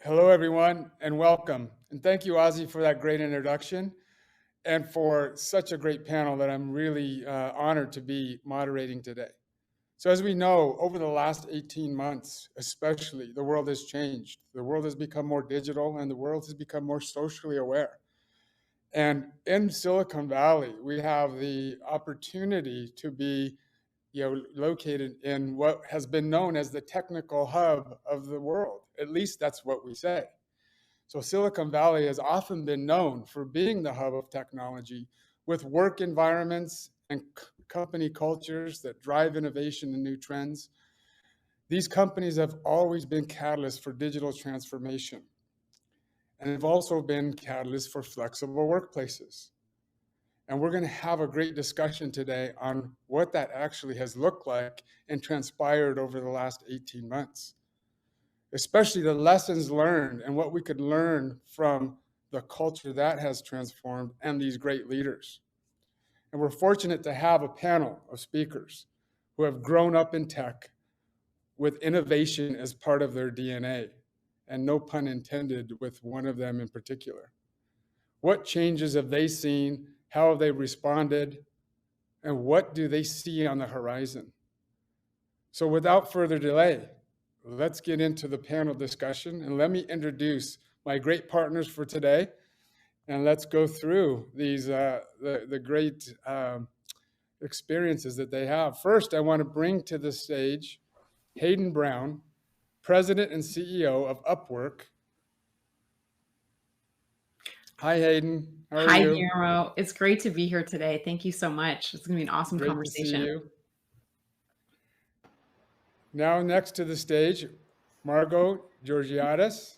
Hello, everyone, and welcome. And thank you, Ozzy, for that great introduction and for such a great panel that I'm really honored to be moderating today. So, as we know, over the last 18 months, especially, the world has changed. The world has become more digital and the world has become more socially aware. And in Silicon Valley, we have the opportunity to be located in what has been known as the technical hub of the world. At least that's what we say. So Silicon Valley has often been known for being the hub of technology with work environments and company cultures that drive innovation and new trends. These companies have always been catalysts for digital transformation and have also been catalysts for flexible workplaces. And we're going to have a great discussion today on what that actually has looked like and transpired over the last 18 months, especially the lessons learned and what we could learn from the culture that has transformed and these great leaders. And we're fortunate to have a panel of speakers who have grown up in tech with innovation as part of their DNA, and no pun intended with one of them in particular. What changes have they seen? How have they responded? And what do they see on the horizon? So without further delay, let's get into the panel discussion, and let me introduce my great partners for today, and let's go through these the great experiences that they have. First, I want to bring to the stage Hayden Brown, President and CEO of Upwork. Hi, Hayden. How are Hi, you? Guillermo. It's great to be here today. Thank you so much. It's going to be an awesome Great to see conversation. you. Now, next to the stage, Margo Georgiadis,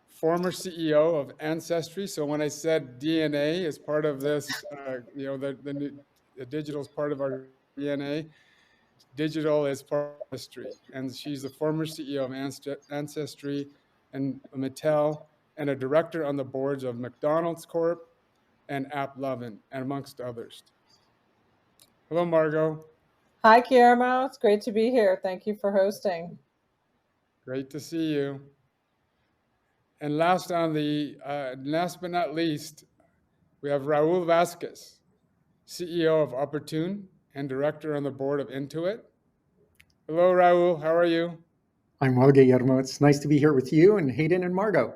former CEO of Ancestry. So when I said DNA is part of this, the digital is part of our DNA. Digital is part of history, and she's the former CEO of Ancestry and Mattel, and a director on the boards of McDonald's Corp and AppLovin, and amongst others. Hello, Margo. Hi, Guillermo. It's great to be here. Thank you for hosting. Great to see you. And last but not least, we have Raoul Vasquez, CEO of Opportune and director on the board of Intuit. Hello, Raoul. How are you? I'm well, Guillermo. It's nice to be here with you and Hayden and Margo.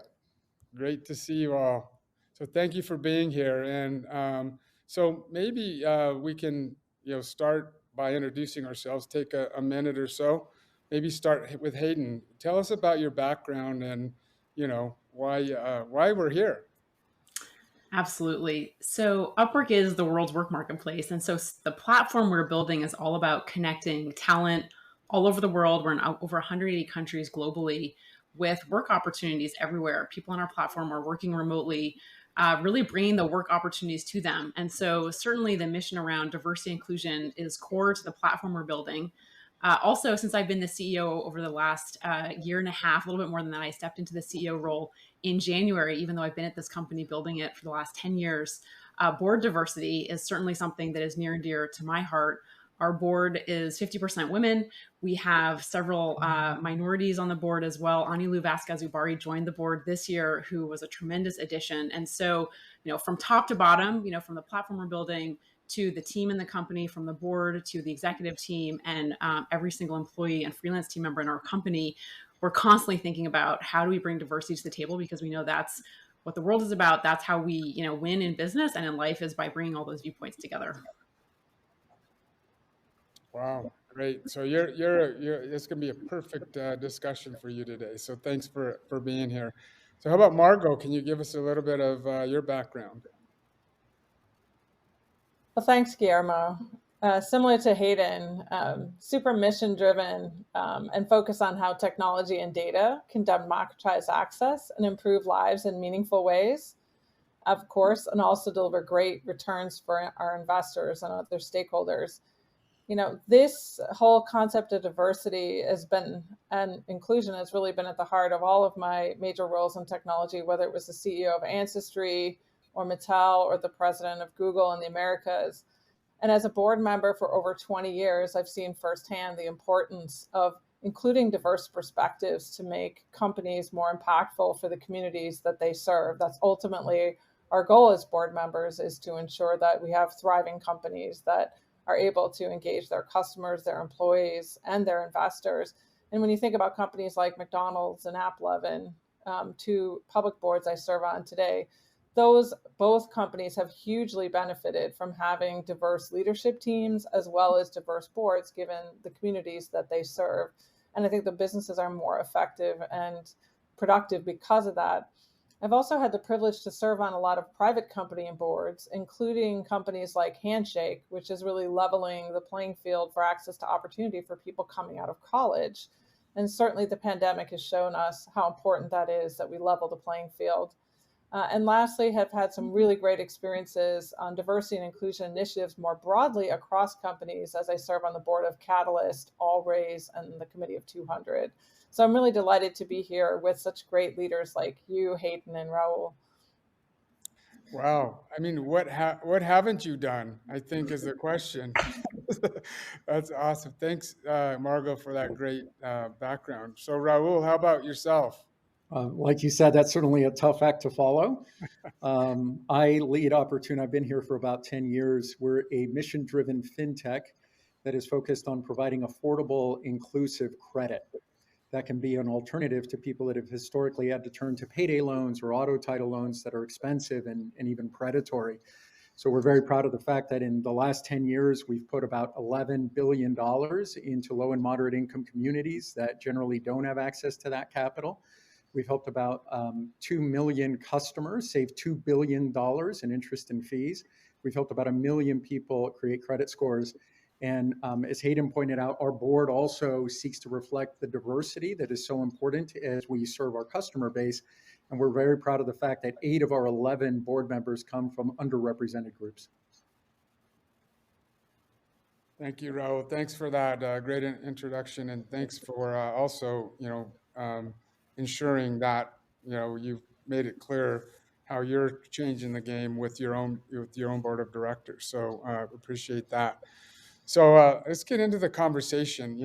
Great to see you all. So thank you for being here. And so maybe we can start by introducing ourselves, take a minute or so. Maybe start with Hayden. Tell us about your background and why we're here. Absolutely. So Upwork is the world's work marketplace. And so the platform we're building is all about connecting talent all over the world. We're in over 180 countries globally with work opportunities everywhere. People on our platform are working remotely, really bringing the work opportunities to them. And so certainly the mission around diversity and inclusion is core to the platform we're building. Also, since I've been the CEO over the last year and a half, a little bit more than that, I stepped into the CEO role in January, even though I've been at this company building it for the last 10 years. Board diversity is certainly something that is near and dear to my heart. Our board is 50% women. We have several minorities on the board as well. Anilu Vasquez, who already joined the board this year, who was a tremendous addition. And so, from top to bottom, from the platform we're building to the team in the company, from the board to the executive team and every single employee and freelance team member in our company, we're constantly thinking about how do we bring diversity to the table, because we know that's what the world is about. That's how we, win in business and in life, is by bringing all those viewpoints together. Wow, great. So it's going to be a perfect discussion for you today. So thanks for being here. So how about Margo? Can you give us a little bit of your background? Well, thanks, Guillermo. Similar to Hayden, super mission-driven and focus on how technology and data can democratize access and improve lives in meaningful ways, of course, and also deliver great returns for our investors and other stakeholders. This whole concept of diversity and inclusion has really been at the heart of all of my major roles in technology, whether it was the CEO of Ancestry or Mattel or the president of Google in the Americas. And as a board member for over 20 years, I've seen firsthand the importance of including diverse perspectives to make companies more impactful for the communities that they serve. That's ultimately our goal as board members, is to ensure that we have thriving companies that are able to engage their customers, their employees, and their investors. And when you think about companies like McDonald's and AppLovin, two public boards I serve on today, those both companies have hugely benefited from having diverse leadership teams as well as diverse boards, given the communities that they serve. And I think the businesses are more effective and productive because of that. I've also had the privilege to serve on a lot of private company boards, including companies like Handshake, which is really leveling the playing field for access to opportunity for people coming out of college. And certainly the pandemic has shown us how important that is, that we level the playing field. And lastly, have had some really great experiences on diversity and inclusion initiatives more broadly across companies, as I serve on the board of Catalyst, Allraise, and the Committee of 200. So I'm really delighted to be here with such great leaders like you, Hayden, and Raoul. Wow. I mean, what haven't you done, I think, is the question. That's awesome. Thanks, Margo, for that great background. So Raoul, how about yourself? Like you said, that's certainly a tough act to follow. I lead Opportune. I've been here for about 10 years. We're a mission-driven fintech that is focused on providing affordable, inclusive credit that can be an alternative to people that have historically had to turn to payday loans or auto title loans that are expensive and even predatory. So we're very proud of the fact that in the last 10 years, we've put about $11 billion into low and moderate income communities that generally don't have access to that capital. We've helped about 2 million customers save $2 billion in interest and fees. We've helped about 1 million people create credit scores. And as Hayden pointed out, our board also seeks to reflect the diversity that is so important as we serve our customer base. And we're very proud of the fact that 8 of our 11 board members come from underrepresented groups. Thank you, Raoul. Thanks for that great introduction, and thanks for also, ensuring that you've made it clear how you're changing the game with your own board of directors. So appreciate that. So let's get into the conversation.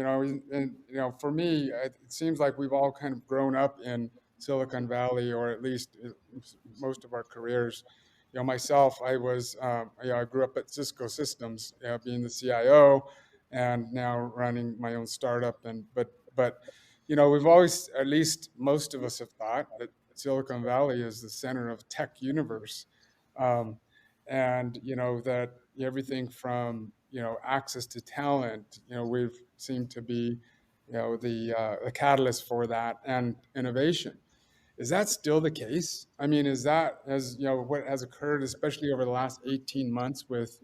For me, it seems like we've all kind of grown up in Silicon Valley, or at least most of our careers. Myself, I grew up at Cisco Systems, being the CIO, and now running my own startup. But we've always, at least most of us, have thought that Silicon Valley is the center of tech universe, and that everything from access to talent, we've seemed to be the catalyst for that, and innovation. Is that still the case? I mean, is that, as what has occurred, especially over the last 18 months with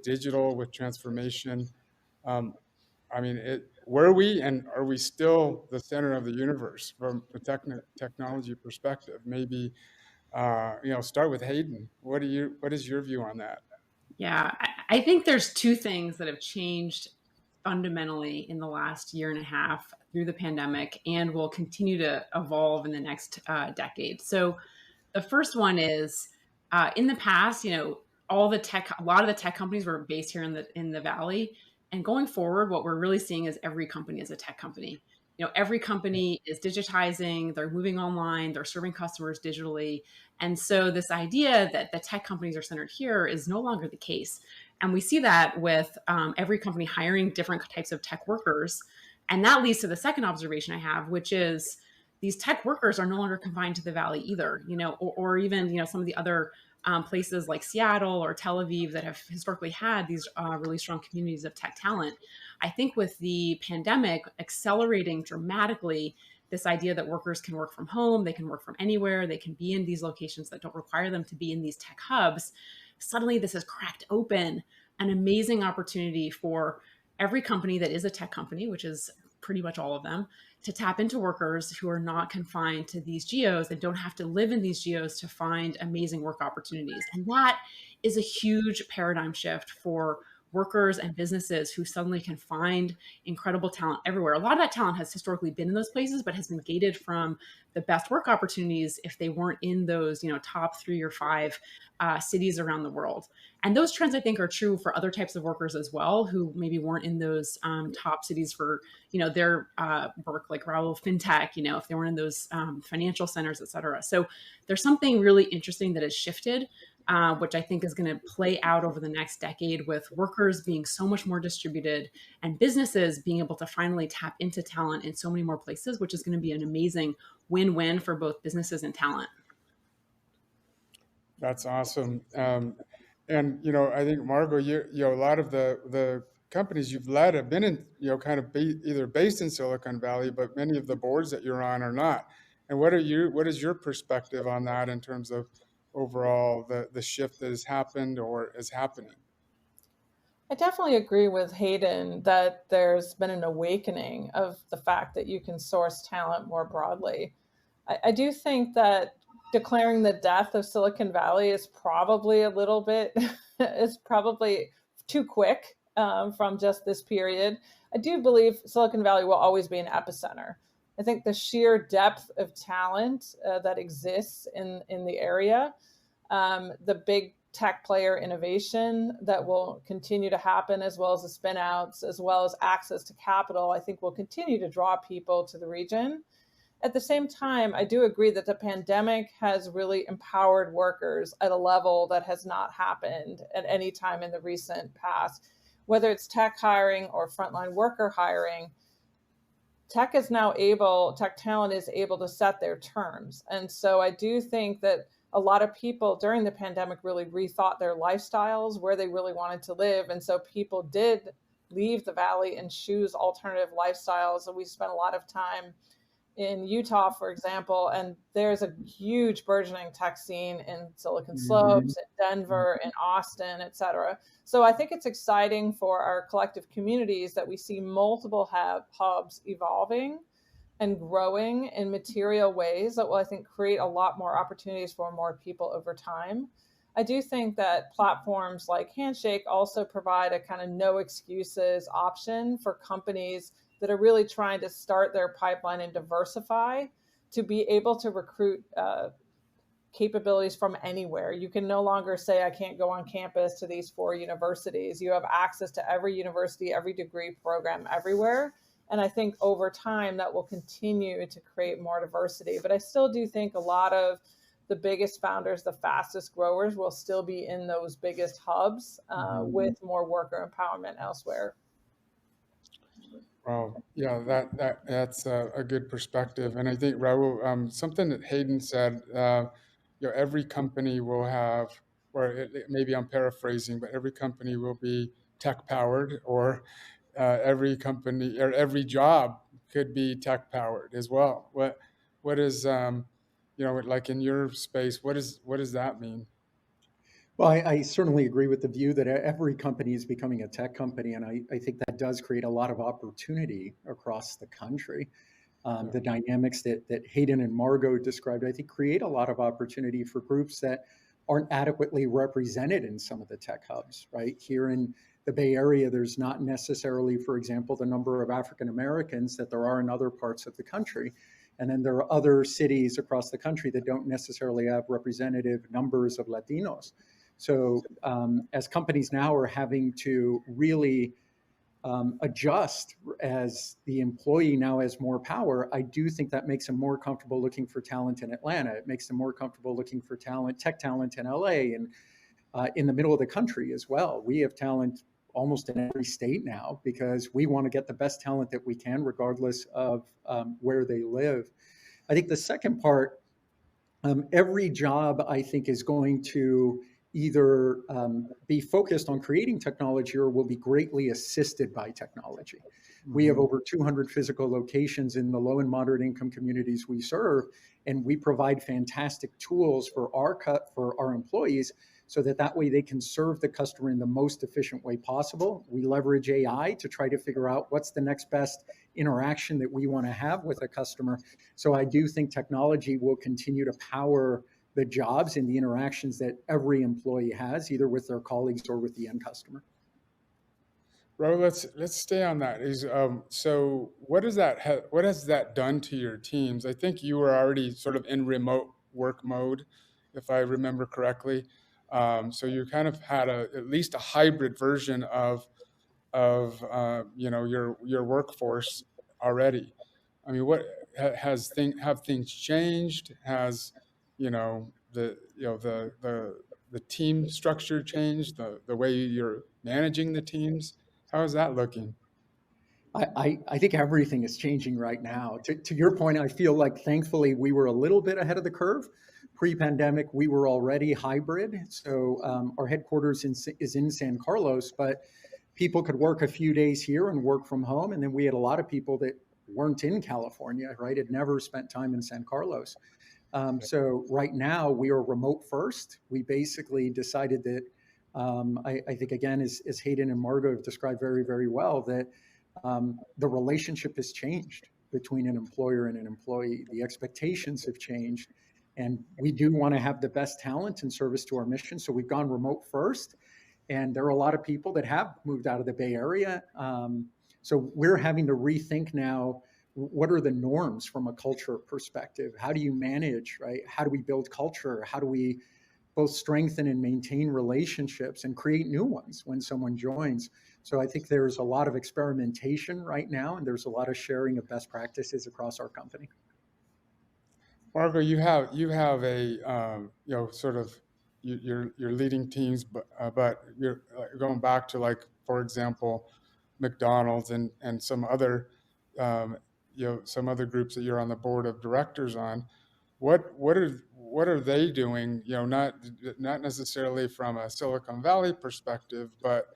digital, with transformation? I mean, were we, and are we still the center of the universe from a technology perspective? Maybe start with Hayden. What is your view on that? Yeah, I think there's two things that have changed fundamentally in the last year and a half through the pandemic, and will continue to evolve in the next decade. So the first one is, in the past, a lot of the tech companies were based here in the Valley. And going forward, what we're really seeing is every company is a tech company. Every company is digitizing, they're moving online, they're serving customers digitally. And so this idea that the tech companies are centered here is no longer the case. And we see that with every company hiring different types of tech workers. And that leads to the second observation I have, which is these tech workers are no longer confined to the Valley either, or even, some of the other places like Seattle or Tel Aviv that have historically had these really strong communities of tech talent. I think with the pandemic accelerating dramatically this idea that workers can work from home, they can work from anywhere, they can be in these locations that don't require them to be in these tech hubs, suddenly this has cracked open an amazing opportunity for every company that is a tech company, which is pretty much all of them, to tap into workers who are not confined to these geos and don't have to live in these geos to find amazing work opportunities. And that is a huge paradigm shift for workers and businesses who suddenly can find incredible talent everywhere. A lot of that talent has historically been in those places, but has been gated from the best work opportunities if they weren't in those, top 3 or 5 cities around the world. And those trends, I think, are true for other types of workers as well, who maybe weren't in those top cities for, their work, like Raoul fintech, if they weren't in those financial centers, et cetera. So there's something really interesting that has shifted, which I think is going to play out over the next decade, with workers being so much more distributed and businesses being able to finally tap into talent in so many more places, which is going to be an amazing win-win for both businesses and talent. That's awesome. And, I think, Margo, a lot of the companies you've led have been in, kind of either based in Silicon Valley, but many of the boards that you're on are not. And what is your perspective on that in terms of overall the shift that has happened or is happening? I definitely agree with Hayden that there's been an awakening of the fact that you can source talent more broadly. I do think that declaring the death of Silicon Valley is probably a little bit, is probably too quick from just this period. I do believe Silicon Valley will always be an epicenter. I think the sheer depth of talent that exists in the area, the big tech player innovation that will continue to happen, as well as the spin outs, as well as access to capital, I think will continue to draw people to the region. At the same time, I do agree that the pandemic has really empowered workers at a level that has not happened at any time in the recent past. Whether it's tech hiring or frontline worker hiring, tech talent is able to set their terms. And so I do think that a lot of people during the pandemic really rethought their lifestyles, where they really wanted to live. And so people did leave the Valley and choose alternative lifestyles. And we spent a lot of time in Utah, for example, and there's a huge burgeoning tech scene in Silicon Slopes, in Denver, in Austin, et cetera. So I think it's exciting for our collective communities that we see multiple hubs evolving and growing in material ways that will, I think, create a lot more opportunities for more people over time. I do think that platforms like Handshake also provide a kind of no excuses option for companies that are really trying to start their pipeline and diversify to be able to recruit capabilities from anywhere. You can no longer say, I can't go on campus to these 4 universities. You have access to every university, every degree program everywhere. And I think over time that will continue to create more diversity. But I still do think a lot of the biggest founders, the fastest growers, will still be in those biggest hubs with more worker empowerment elsewhere. Wow, yeah, that's a good perspective, and I think, Raoul, something that Hayden said, every company will have, or maybe I'm paraphrasing, but every company will be tech powered, or every company or every job could be tech powered as well. What is like in your space? What does that mean? Well, I certainly agree with the view that every company is becoming a tech company, and I think that does create a lot of opportunity across the country. The dynamics that Hayden and Margo described, I think, create a lot of opportunity for groups that aren't adequately represented in some of the tech hubs, right? Here in the Bay Area, there's not necessarily, for example, the number of African Americans that there are in other parts of the country. And then there are other cities across the country that don't necessarily have representative numbers of Latinos. So as companies now are having to really adjust as the employee now has more power, I do think that makes them more comfortable looking for talent in Atlanta. It makes them more comfortable looking for tech talent in LA and in the middle of the country as well. We have talent almost in every state now because we want to get the best talent that we can, regardless of where they live. I think the second part, every job I think is going to either be focused on creating technology or will be greatly assisted by technology. We have over 200 physical locations in the low and moderate income communities we serve, and we provide fantastic tools for our employees so that way they can serve the customer in the most efficient way possible. We leverage AI to try to figure out what's the next best interaction that we want to have with a customer. So I do think technology will continue to power the jobs and the interactions that every employee has, either with their colleagues or with the end customer. Ro, let's stay on that. So what has that done to your teams? I think you were already sort of in remote work mode, if I remember correctly. So you kind of had at least a hybrid version of your workforce already. I mean, what have things changed? Has the team structure changed? The way you're managing the teams? How is that looking? I think everything is changing right now. To your point, I feel like thankfully we were a little bit ahead of the curve. Pre-pandemic, we were already hybrid. So our headquarters is in San Carlos, but people could work a few days here and work from home. And then we had a lot of people that weren't in California, right? Had never spent time in San Carlos. So right now we are remote first. We basically decided that I think again, as Hayden and Margo have described very, very well, that the relationship has changed between an employer and an employee. The expectations have changed, and we do want to have the best talent in service to our mission. So we've gone remote first, and there are a lot of people that have moved out of the Bay Area. So we're having to rethink now, what are the norms from a culture perspective? How do you manage, right? How do we build culture? How do we both strengthen and maintain relationships and create new ones when someone joins? So I think there's a lot of experimentation right now, and there's a lot of sharing of best practices across our company. Margo, you have a sort of you're leading teams, but you're going back to, like, for example, McDonald's and some other some other groups that you're on the board of directors on. What are they doing? Not necessarily from a Silicon Valley perspective, but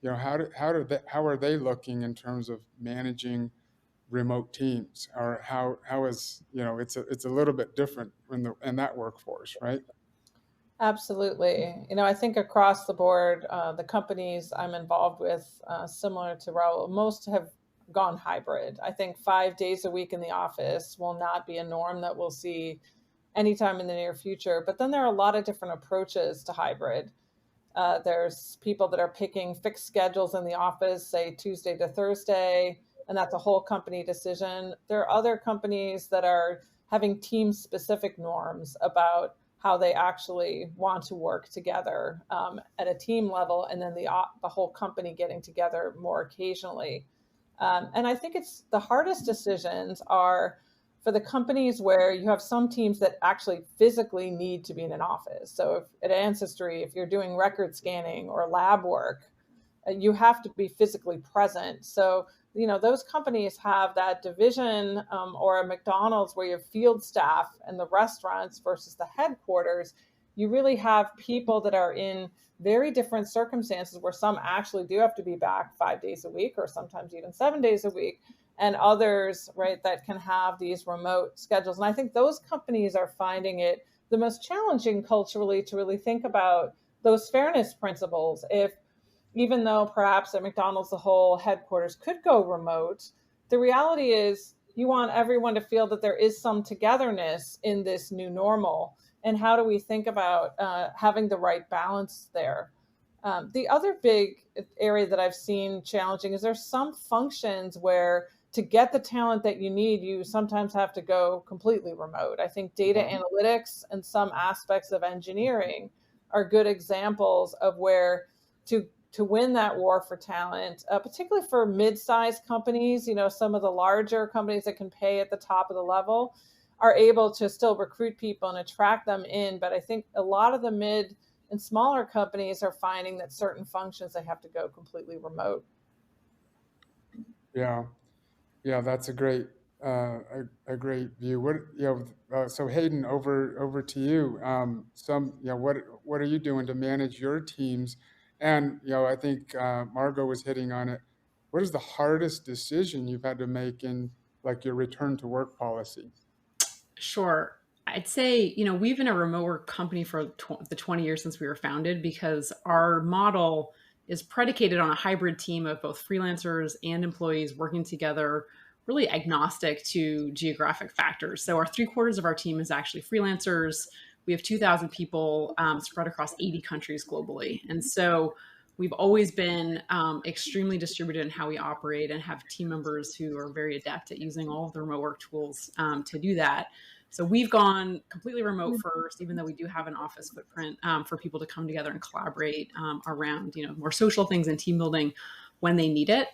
how are they looking in terms of managing remote teams, or how is it's a little bit different in that workforce, right? Absolutely. I think across the board, the companies I'm involved with, similar to Raoul, most have gone hybrid. I think 5 days a week in the office will not be a norm that we'll see anytime in the near future. But then there are a lot of different approaches to hybrid. There's people that are picking fixed schedules in the office, say Tuesday to Thursday, and that's a whole company decision. There are other companies that are having team-specific norms about how they actually want to work together at a team level, and then the whole company getting together more occasionally. And I think it's the hardest decisions are for the companies where you have some teams that actually physically need to be in an office. So at Ancestry, if you're doing record scanning or lab work, you have to be physically present. So, those companies have that division, or a McDonald's where you have field staff and the restaurants versus the headquarters. You really have people that are in very different circumstances where some actually do have to be back 5 days a week or sometimes even 7 days a week, and others, right, that can have these remote schedules. And I think those companies are finding it the most challenging culturally to really think about those fairness principles. Even though perhaps at McDonald's the whole headquarters could go remote, the reality is you want everyone to feel that there is some togetherness in this new normal. And how do we think about having the right balance there? The other big area that I've seen challenging is there's some functions where to get the talent that you need, you sometimes have to go completely remote. I think data analytics and some aspects of engineering are good examples of where to win that war for talent, particularly for mid-sized companies, some of the larger companies that can pay at the top of the level are able to still recruit people and attract them in. But I think a lot of the mid and smaller companies are finding that certain functions, they have to go completely remote. Yeah, yeah, that's a great great view. So Hayden, over to you. What are you doing to manage your teams? And I think Margo was hitting on it. What is the hardest decision you've had to make in, like, your return to work policy? Sure. I'd say, we've been a remote work company for the 20 years since we were founded, because our model is predicated on a hybrid team of both freelancers and employees working together, really agnostic to geographic factors. So our 3/4 of our team is actually freelancers. We have 2,000 people spread across 80 countries globally. And so We've always been extremely distributed in how we operate and have team members who are very adept at using all of the remote work tools to do that. So we've gone completely remote first, even though we do have an office footprint for people to come together and collaborate around, more social things and team building when they need it.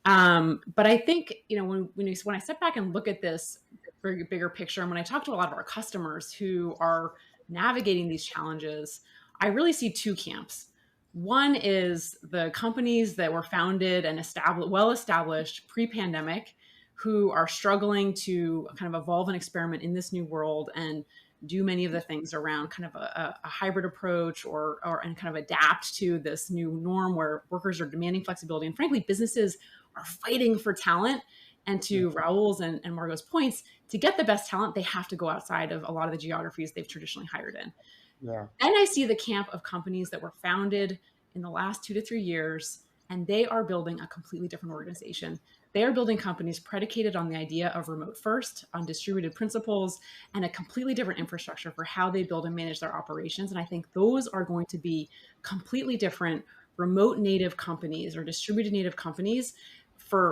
But I think, when I step back and look at this bigger picture, and when I talk to a lot of our customers who are navigating these challenges, I really see two camps. One is the companies that were founded and well-established pre-pandemic, who are struggling to kind of evolve and experiment in this new world and do many of the things around kind of a hybrid approach and kind of adapt to this new norm where workers are demanding flexibility. And frankly, businesses are fighting for talent. And to Raoul's and Margo's points, to get the best talent, they have to go outside of a lot of the geographies they've traditionally hired in. Yeah. Then I see the camp of companies that were founded in the last 2 to 3 years, and they are building a completely different organization. They are building companies predicated on the idea of remote first, on distributed principles, and a completely different infrastructure for how they build and manage their operations. And I think those are going to be completely different remote native companies or distributed native companies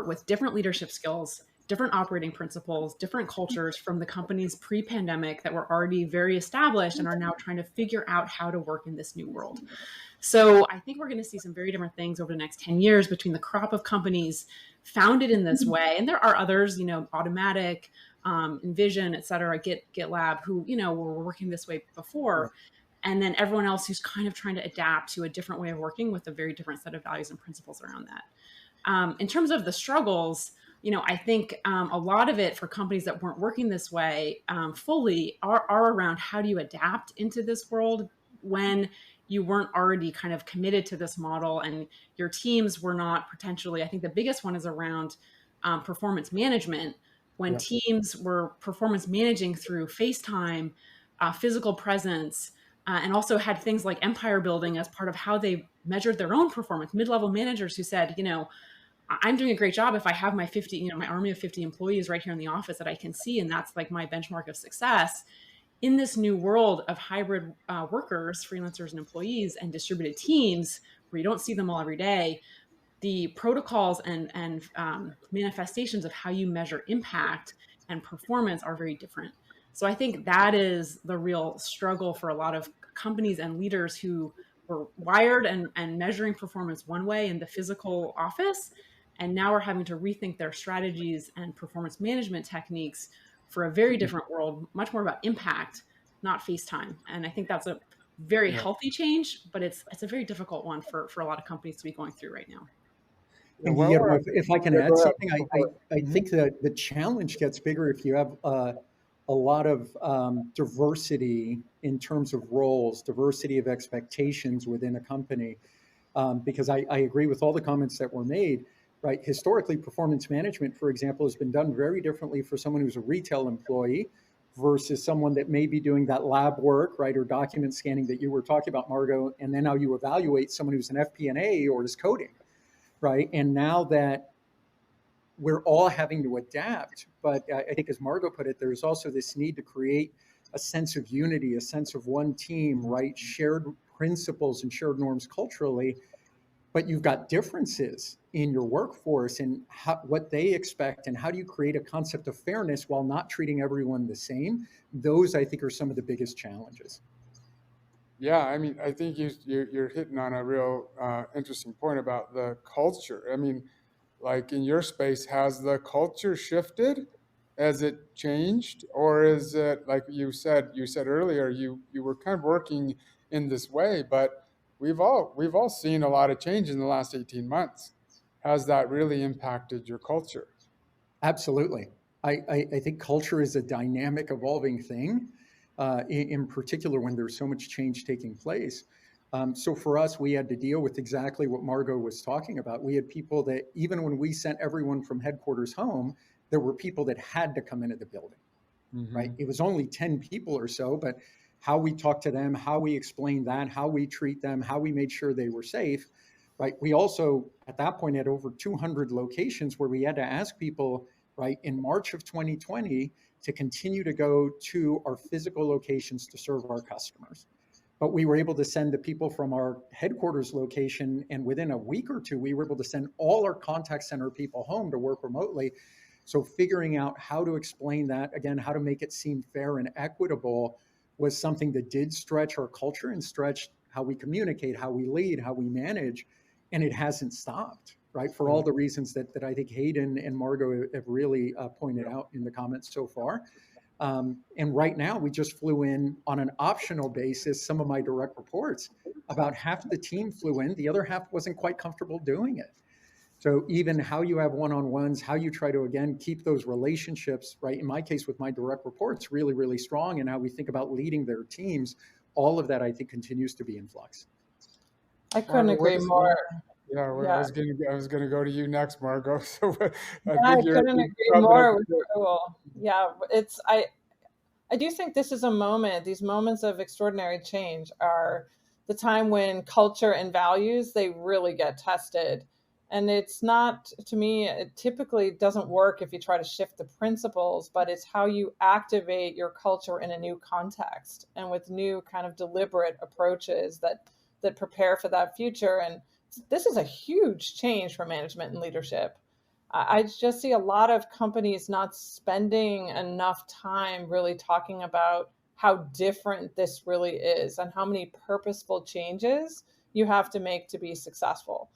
with different leadership skills, different operating principles, different cultures from the companies pre-pandemic that were already very established and are now trying to figure out how to work in this new world. So I think we're going to see some very different things over the next 10 years between the crop of companies founded in this way. And there are others, Automatic, Envision, et cetera, GitLab, who, were working this way before. And then everyone else who's kind of trying to adapt to a different way of working with a very different set of values and principles around that. In terms of the struggles, I think a lot of it for companies that weren't working this way fully are around how do you adapt into this world when you weren't already kind of committed to this model and your teams were not potentially. I think the biggest one is around performance management. When teams were performance managing through FaceTime, physical presence, and also had things like empire building as part of how they measured their own performance. Mid-level managers who said, I'm doing a great job if I have my 50, my army of 50 employees right here in the office that I can see, and that's like my benchmark of success. In this new world of hybrid workers, freelancers and employees and distributed teams where you don't see them all every day, the protocols and manifestations of how you measure impact and performance are very different. So I think that is the real struggle for a lot of companies and leaders who were wired and measuring performance one way in the physical office, and now are having to rethink their strategies and performance management techniques for a very different world, much more about impact, not FaceTime. And I think that's a very healthy change, but it's a very difficult one for a lot of companies to be going through right now. And Guillermo, if I can add something, I think that the challenge gets bigger if you have a lot of diversity in terms of roles, diversity of expectations within a company. Because I agree with all the comments that were made, right? Historically, performance management, for example, has been done very differently for someone who's a retail employee versus someone that may be doing that lab work, right? Or document scanning that you were talking about, Margo. And then now you evaluate someone who's an FP&A or is coding, right? And now that we're all having to adapt, but I think as Margo put it, there's also this need to create a sense of unity, a sense of one team, right? Shared principles and shared norms culturally, but you've got differences in your workforce and what they expect, and how do you create a concept of fairness while not treating everyone the same? Those, I think, are some of the biggest challenges. Yeah, I mean, I think you're hitting on a real interesting point about the culture. I mean, like in your space, has the culture shifted? Has it changed, or is it like you said earlier? You were kind of working in this way, but we've all seen a lot of change in the last 18 months. Has that really impacted your culture? Absolutely. I think culture is a dynamic, evolving thing, in particular when there's so much change taking place. So for us, we had to deal with exactly what Margo was talking about. We had people that, even when we sent everyone from headquarters home, there were people that had to come into the building, right? It was only 10 people or so, but how we talked to them, how we explained that, how we treat them, how we made sure they were safe, right? We also, at that point, had over 200 locations where we had to ask people, right, in March of 2020 to continue to go to our physical locations to serve our customers, but we were able to send the people from our headquarters location, and within a week or two, we were able to send all our contact center people home to work remotely. So figuring out how to explain that, again, how to make it seem fair and equitable was something that did stretch our culture and stretch how we communicate, how we lead, how we manage, and it hasn't stopped, right? For all the reasons that I think Hayden and Margo have really pointed out in the comments so far. And right now, we just flew in on an optional basis, some of my direct reports, about half the team flew in, the other half wasn't quite comfortable doing it. So even how you have one-on-ones, how you try to, again, keep those relationships, right? In my case, with my direct reports, really, really strong, and how we think about leading their teams, all of that, I think, continues to be in flux. I couldn't agree more. Yeah, well, I was gonna go to you next, Margo. So I couldn't agree more with Raoul. Yeah, I do think this is a moment, these moments of extraordinary change are the time when culture and values, they really get tested. And it's not, to me, it typically doesn't work if you try to shift the principles, but it's how you activate your culture in a new context and with new kind of deliberate approaches that prepare for that future. And this is a huge change for management and leadership. I just see a lot of companies not spending enough time really talking about how different this really is and how many purposeful changes you have to make to be successful.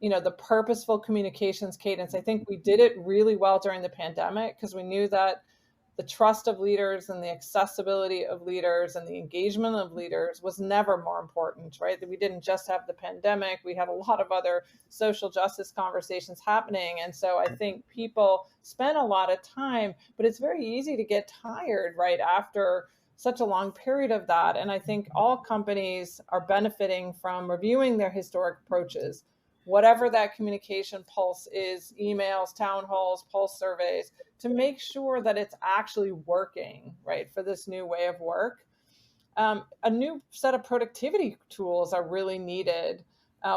You know, the purposeful communications cadence, I think we did it really well during the pandemic because we knew that the trust of leaders and the accessibility of leaders and the engagement of leaders was never more important, right? That we didn't just have the pandemic, we had a lot of other social justice conversations happening. And so I think people spend a lot of time, but it's very easy to get tired right after such a long period of that. And I think all companies are benefiting from reviewing their historic approaches, whatever that communication pulse is, emails, town halls, pulse surveys, to make sure that it's actually working, right, for this new way of work. A new set of productivity tools are really needed.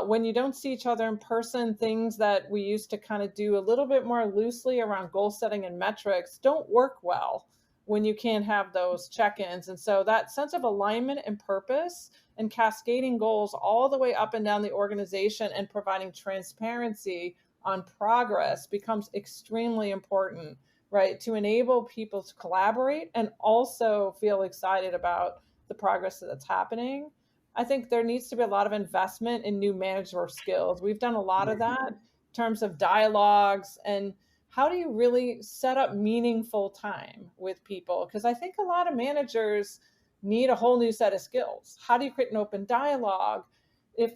When you don't see each other in person, things that we used to kind of do a little bit more loosely around goal setting and metrics don't work well when you can't have those check-ins. And so that sense of alignment and purpose and cascading goals all the way up and down the organization and providing transparency on progress becomes extremely important, right? To enable people to collaborate and also feel excited about the progress that's happening. I think there needs to be a lot of investment in new manager skills. We've done a lot of that in terms of dialogues and how do you really set up meaningful time with people? Because I think a lot of managers need a whole new set of skills. How do you create an open dialogue? If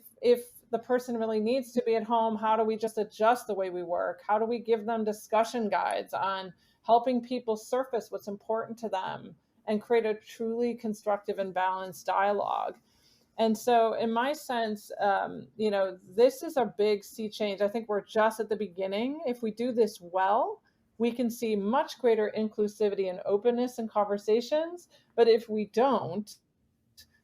the person really needs to be at home, how do we just adjust the way we work? How do we give them discussion guides on helping people surface what's important to them and create a truly constructive and balanced dialogue? And so in my sense, this is a big sea change. I think we're just at the beginning. If we do this well, we can see much greater inclusivity and openness in conversations. But if we don't,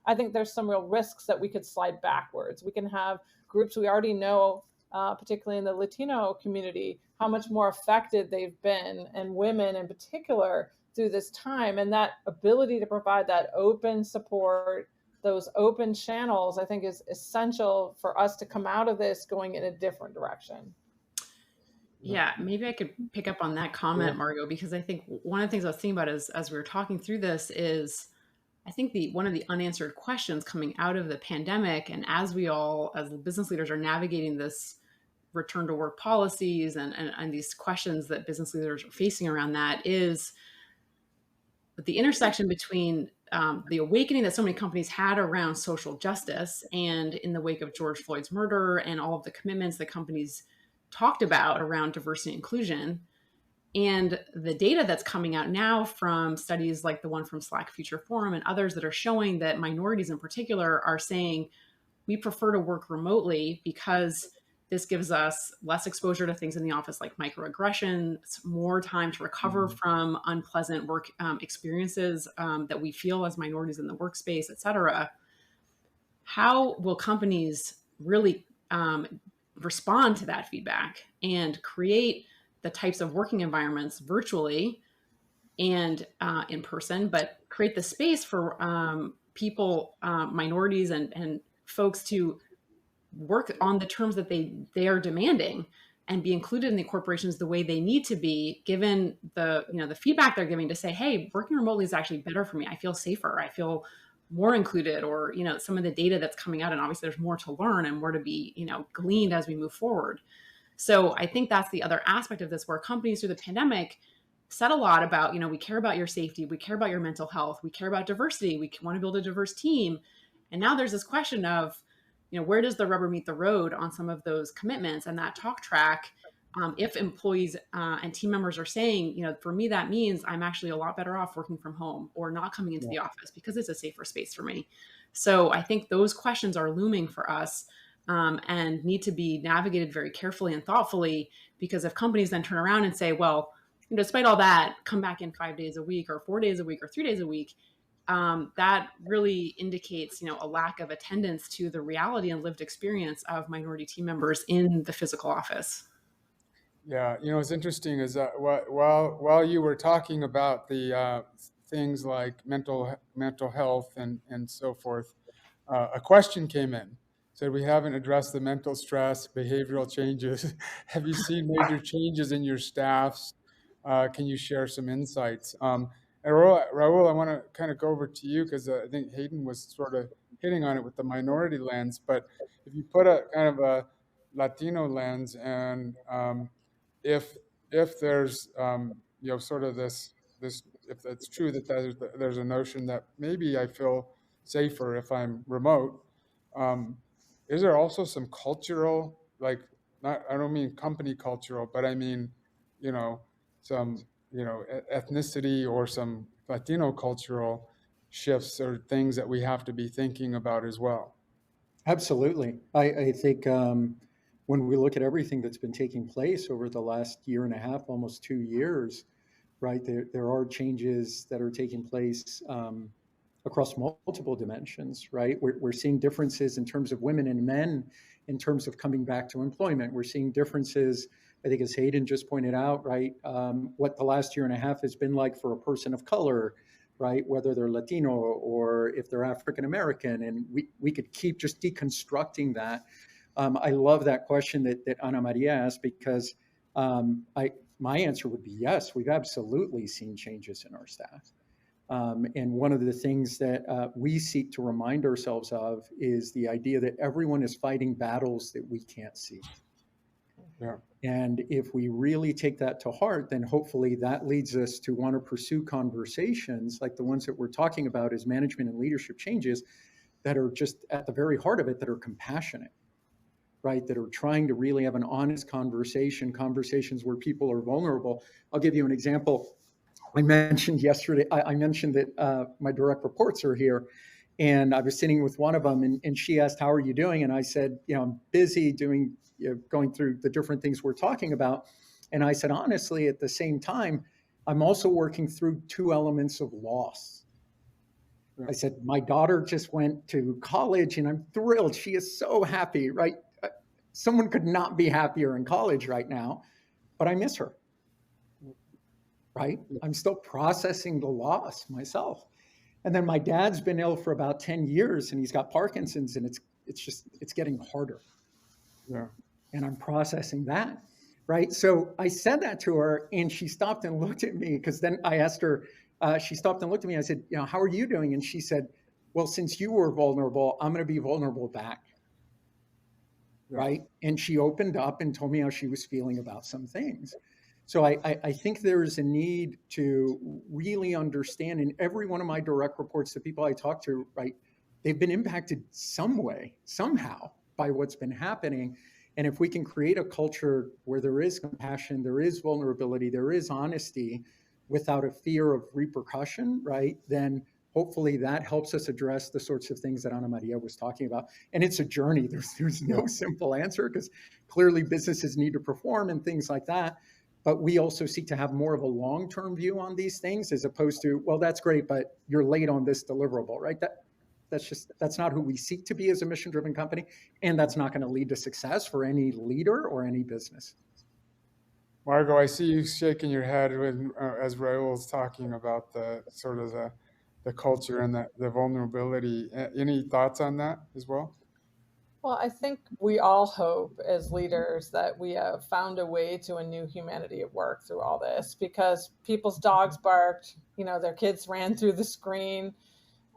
I think there's some real risks that we could slide backwards. We can have groups we already know, particularly in the Latino community, how much more affected they've been, and women in particular, through this time. And that ability to provide that open support, those open channels, I think is essential for us to come out of this going in a different direction. Yeah, maybe I could pick up on that comment, Margo, because I think one of the things I was thinking about as we were talking through this is, I think one of the unanswered questions coming out of the pandemic, and as we all, as business leaders, are navigating this return to work policies and these questions that business leaders are facing around that, is the intersection between the awakening that so many companies had around social justice, and in the wake of George Floyd's murder and all of the commitments that companies talked about around diversity and inclusion, and the data that's coming out now from studies like the one from Slack Future Forum and others that are showing that minorities in particular are saying, we prefer to work remotely because this gives us less exposure to things in the office like microaggressions, more time to recover from unpleasant work experiences that we feel as minorities in the workspace, et cetera. How will companies really respond to that feedback and create the types of working environments virtually and in person, but create the space for people, minorities and folks to work on the terms that they are demanding and be included in the corporations the way they need to be, given the, you know, the feedback they're giving to say, hey, working remotely is actually better for me. I feel safer. I feel more included, or, you know, some of the data that's coming out. And obviously there's more to learn and more to be, you know, gleaned as we move forward. So I think that's the other aspect of this, where companies through the pandemic said a lot about, you know, we care about your safety, we care about your mental health, we care about diversity, we want to build a diverse team. And now there's this question of, you know, where does the rubber meet the road on some of those commitments and that talk track? If employees and team members are saying, you know, for me, that means I'm actually a lot better off working from home or not coming into the office because it's a safer space for me. So I think those questions are looming for us, and need to be navigated very carefully and thoughtfully, because if companies then turn around and say, well, despite all that, come back in 5 days a week or 4 days a week or 3 days a week, that really indicates, you know, a lack of attendance to the reality and lived experience of minority team members in the physical office. Yeah, you know, what's interesting is that while you were talking about the things like mental health and so forth, a question came in. Said, we haven't addressed the mental stress, behavioral changes. Have you seen major changes in your staffs? Can you share some insights? And Raoul, I want to kind of go over to you because I think Hayden was sort of hitting on it with the minority lens. But if you put a kind of a Latino lens, and if there's you know, sort of this if it's true that there's a notion that maybe I feel safer if I'm remote, is there also some cultural, like, not, I don't mean company cultural, but I mean, you know, some, you know, ethnicity or some Latino cultural shifts or things that we have to be thinking about as well? Absolutely. I think when we look at everything that's been taking place over the last year and a half, almost 2 years, right, there are changes that are taking place across multiple dimensions, right? We're seeing differences in terms of women and men in terms of coming back to employment. We're seeing differences, I think, as Hayden just pointed out, right? What the last year and a half has been like for a person of color, right? Whether they're Latino or if they're African American, and we could keep just deconstructing that. I love that question that Ana Maria asked, because my answer would be yes, we've absolutely seen changes in our staff. And one of the things that we seek to remind ourselves of is the idea that everyone is fighting battles that we can't see. Yeah. And if we really take that to heart, then hopefully that leads us to want to pursue conversations like the ones that we're talking about as management and leadership changes that are just at the very heart of it, that are compassionate, right? That are trying to really have an honest conversation, conversations where people are vulnerable. I'll give you an example. I mentioned yesterday, I mentioned that my direct reports are here, and I was sitting with one of them, and she asked, how are you doing? And I said, you know, I'm busy doing, you know, going through the different things we're talking about. And I said, honestly, at the same time, I'm also working through two elements of loss. I said, my daughter just went to college and I'm thrilled. She is so happy, right? Someone could not be happier in college right now, but I miss her. Right? I'm still processing the loss myself. And then my dad's been ill for about 10 years and he's got Parkinson's, and it's getting harder. Yeah. And I'm processing that. Right? So I said that to her, and she stopped and looked at me, because then I asked her, she stopped and looked at me. I said, you know, how are you doing? And she said, well, since you were vulnerable, I'm going to be vulnerable back. Yeah. Right? And she opened up and told me how she was feeling about some things. So I think there is a need to really understand, in every one of my direct reports, the people I talk to, right, they've been impacted some way, somehow, by what's been happening. And if we can create a culture where there is compassion, there is vulnerability, there is honesty, without a fear of repercussion, right, then hopefully that helps us address the sorts of things that Ana Maria was talking about. And it's a journey. There's no simple answer, because clearly businesses need to perform and things like that. But we also seek to have more of a long-term view on these things, as opposed to, well, that's great, but you're late on this deliverable, right? That's not who we seek to be as a mission-driven company, and that's not going to lead to success for any leader or any business. Margo, I see you shaking your head when, as Raoul's talking about the sort of the culture and the vulnerability. Any thoughts on that as well? Well, I think we all hope as leaders that we have found a way to a new humanity at work through all this, because people's dogs barked, their kids ran through the screen,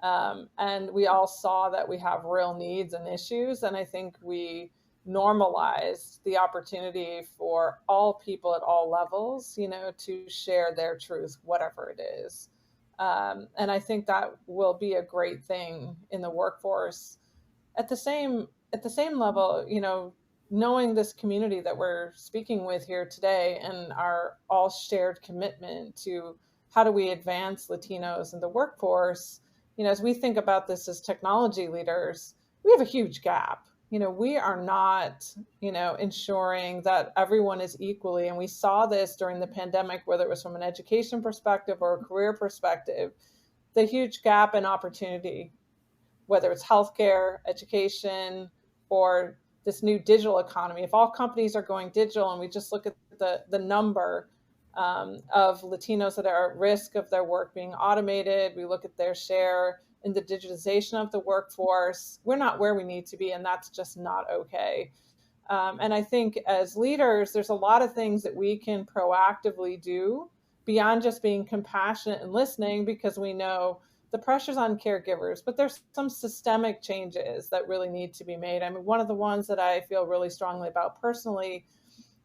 and we all saw that we have real needs and issues. And I think we normalized the opportunity for all people at all levels, to share their truth, whatever it is. And I think that will be a great thing in the workforce. At the same level, knowing this community that we're speaking with here today and our all shared commitment to how do we advance Latinos in the workforce, as we think about this as technology leaders, we have a huge gap. We are not, ensuring that everyone is equally. And we saw this during the pandemic, whether it was from an education perspective or a career perspective, the huge gap in opportunity, whether it's healthcare, education, or this new digital economy. If all companies are going digital, and we just look at the number of Latinos that are at risk of their work being automated, we look at their share in the digitization of the workforce, we're not where we need to be, and that's just not okay. And I think as leaders, there's a lot of things that we can proactively do beyond just being compassionate and listening, because we know the pressure's on caregivers, but there's some systemic changes that really need to be made. I mean, one of the ones that I feel really strongly about personally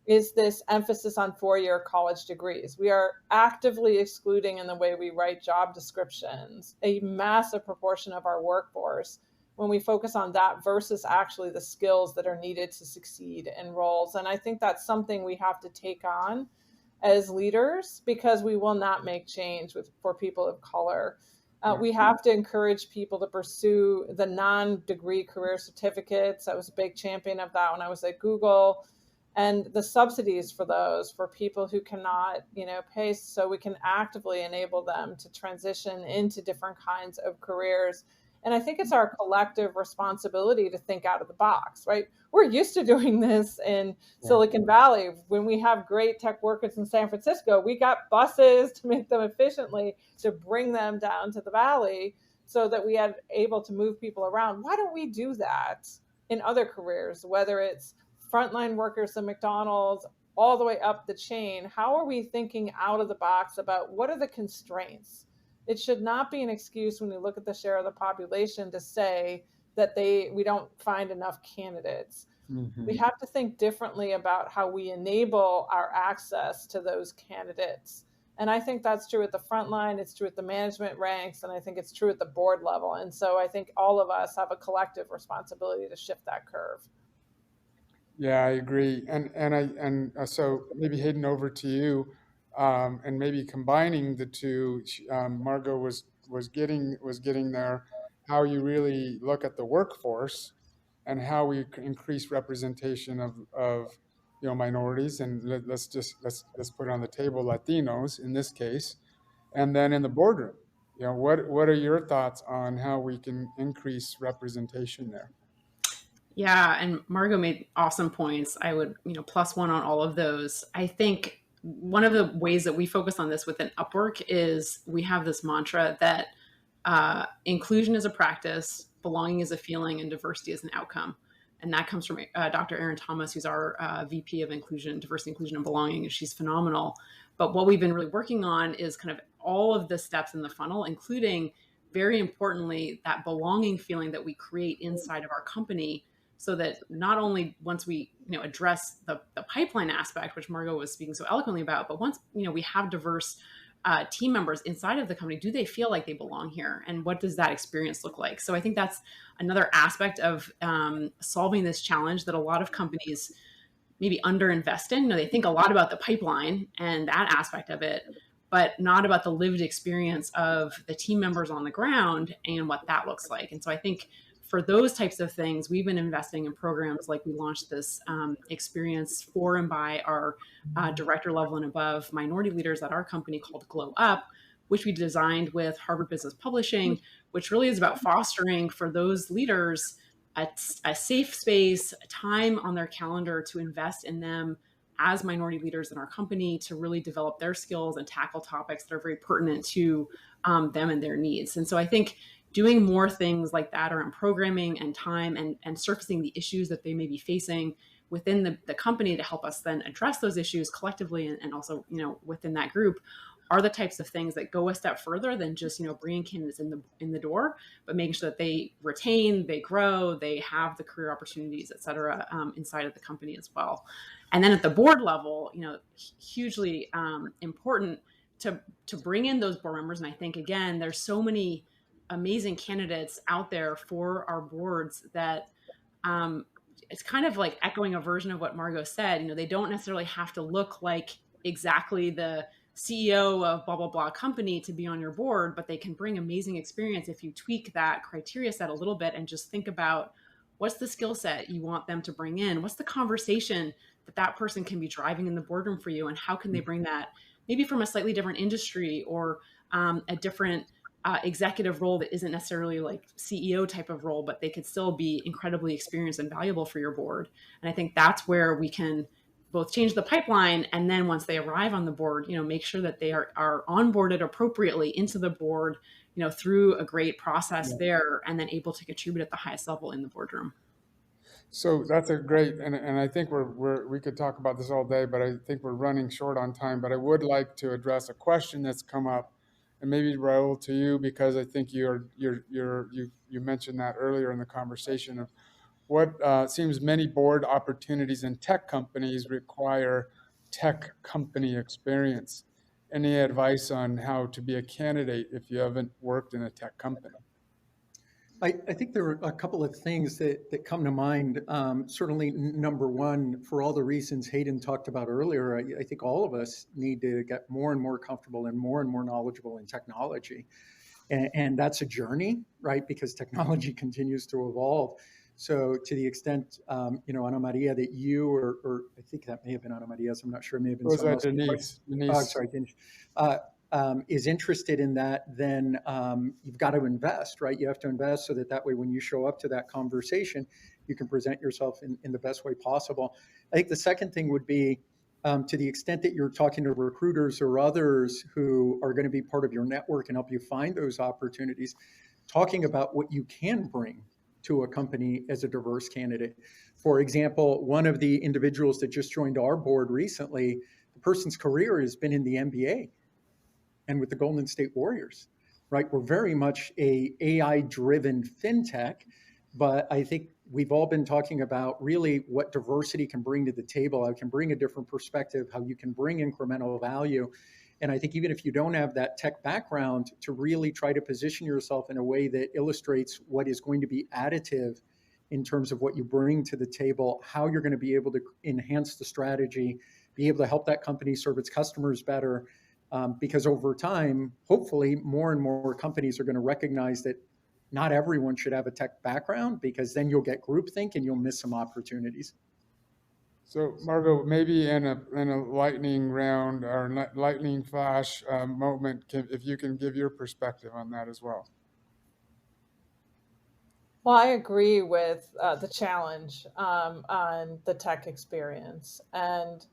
is this emphasis on four-year college degrees. We are actively excluding, in the way we write job descriptions, a massive proportion of our workforce when we focus on that versus actually the skills that are needed to succeed in roles. And I think that's something we have to take on as leaders, because we will not make change for people of color. We have to encourage people to pursue the non-degree career certificates. I was a big champion of that when I was at Google, and the subsidies for those for people who cannot, pay, so we can actively enable them to transition into different kinds of careers. And I think it's our collective responsibility to think out of the box, right? We're used to doing this in Silicon Valley. When we have great tech workers in San Francisco, we got buses to make them efficiently, to bring them down to the Valley so that we had able to move people around. Why don't we do that in other careers, whether it's frontline workers at McDonald's, all the way up the chain? How are we thinking out of the box about what are the constraints? It should not be an excuse when we look at the share of the population to say that we don't find enough candidates. Mm-hmm. We have to think differently about how we enable our access to those candidates. And I think that's true at the front line, it's true at the management ranks, and I think it's true at the board level. And so I think all of us have a collective responsibility to shift that curve. Yeah, I agree. And so maybe Hayden, over to you. And maybe combining the two, Margo was getting there, how you really look at the workforce and how we increase representation of minorities, and let's put on the table Latinos in this case, and then in the boardroom, what are your thoughts on how we can increase representation there? Yeah, and Margo made awesome points. I would, plus one on all of those. I think one of the ways that we focus on this within Upwork is we have this mantra that inclusion is a practice, belonging is a feeling, and diversity is an outcome. And that comes from Dr. Erin Thomas, who's our VP of Inclusion, Diversity, Inclusion, and Belonging, and she's phenomenal. But what we've been really working on is kind of all of the steps in the funnel, including, very importantly, that belonging feeling that we create inside of our company, so that not only once we address the pipeline aspect, which Margo was speaking so eloquently about, but once we have diverse team members inside of the company, do they feel like they belong here? And what does that experience look like? So I think that's another aspect of solving this challenge that a lot of companies maybe underinvest in. They think a lot about the pipeline and that aspect of it, but not about the lived experience of the team members on the ground and what that looks like. And so I think for those types of things, we've been investing in programs like we launched this experience for and by our director level and above minority leaders at our company called Glow Up, which we designed with Harvard Business Publishing, which really is about fostering for those leaders a safe space, a time on their calendar to invest in them as minority leaders in our company to really develop their skills and tackle topics that are very pertinent to them and their needs. And so I think doing more things like that around programming and time and surfacing the issues that they may be facing within the company to help us then address those issues collectively and also, within that group are the types of things that go a step further than just, bringing candidates in the door, but making sure that they retain, they grow, they have the career opportunities, et cetera, inside of the company as well. And then at the board level, hugely important to bring in those board members. And I think, again, there's so many amazing candidates out there for our boards that it's kind of like echoing a version of what Margo said. They don't necessarily have to look like exactly the CEO of blah, blah, blah company to be on your board, but they can bring amazing experience if you tweak that criteria set a little bit and just think about what's the skill set you want them to bring in? What's the conversation that person can be driving in the boardroom for you? And how can they bring that maybe from a slightly different industry or a different executive role that isn't necessarily like CEO type of role, but they could still be incredibly experienced and valuable for your board. And I think that's where we can both change the pipeline, and then once they arrive on the board, make sure that they are onboarded appropriately into the board, through a great process there, and then able to contribute at the highest level in the boardroom. So that's a great, and I think we could talk about this all day, but I think we're running short on time. But I would like to address a question that's come up, and maybe Raoul to you, because I think you mentioned that earlier in the conversation of what seems many board opportunities in tech companies require tech company experience. Any advice on how to be a candidate if you haven't worked in a tech company? I think there are a couple of things that come to mind. Certainly, number one, for all the reasons Hayden talked about earlier, I think all of us need to get more and more comfortable and more knowledgeable in technology. And that's a journey, right? Because technology continues to evolve. So to the extent, Ana Maria, that you, or I think that may have been Ana Maria's, I'm not sure, it may have been someone else. Denise. Oh, sorry, Denise. Is interested in that, then you've got to invest, right? You have to invest so that way when you show up to that conversation, you can present yourself in the best way possible. I think the second thing would be, to the extent that you're talking to recruiters or others who are going to be part of your network and help you find those opportunities, talking about what you can bring to a company as a diverse candidate. For example, one of the individuals that just joined our board recently, the person's career has been in the NBA and with the Golden State Warriors, right? We're very much a AI-driven fintech, but I think we've all been talking about really what diversity can bring to the table, how it can bring a different perspective, how you can bring incremental value. And I think even if you don't have that tech background, to really try to position yourself in a way that illustrates what is going to be additive in terms of what you bring to the table, how you're going to be able to enhance the strategy, be able to help that company serve its customers better. Because over time, hopefully, more and more companies are going to recognize that not everyone should have a tech background, because then you'll get groupthink and you'll miss some opportunities. So, Margo, maybe in a lightning round or lightning flash moment, if you can give your perspective on that as well. Well, I agree with the challenge on the tech experience. And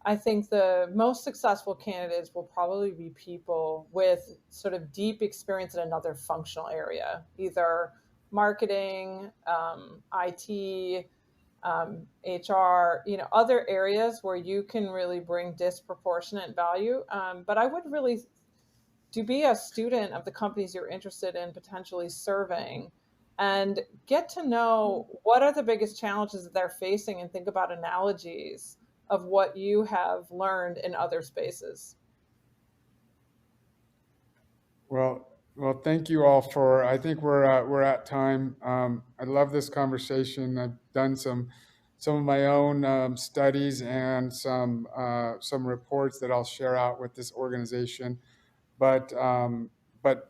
I think the most successful candidates will probably be people with sort of deep experience in another functional area, either marketing, IT, HR, other areas where you can really bring disproportionate value. But I would really be a student of the companies you're interested in potentially serving, and get to know what are the biggest challenges that they're facing, and think about analogies of what you have learned in other spaces. Well, thank you all I think we're at time. I love this conversation. I've done some of my own studies and some reports that I'll share out with this organization. But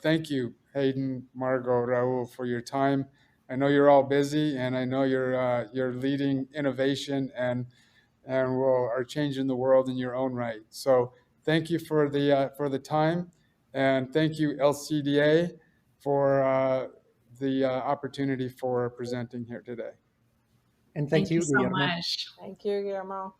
thank you, Hayden, Margo, Raoul, for your time. I know you're all busy, and I know you're leading innovation and are changing the world in your own right. So thank you for the time, and thank you LCDA for the opportunity for presenting here today. And thank you so much. Thank you, Guillermo.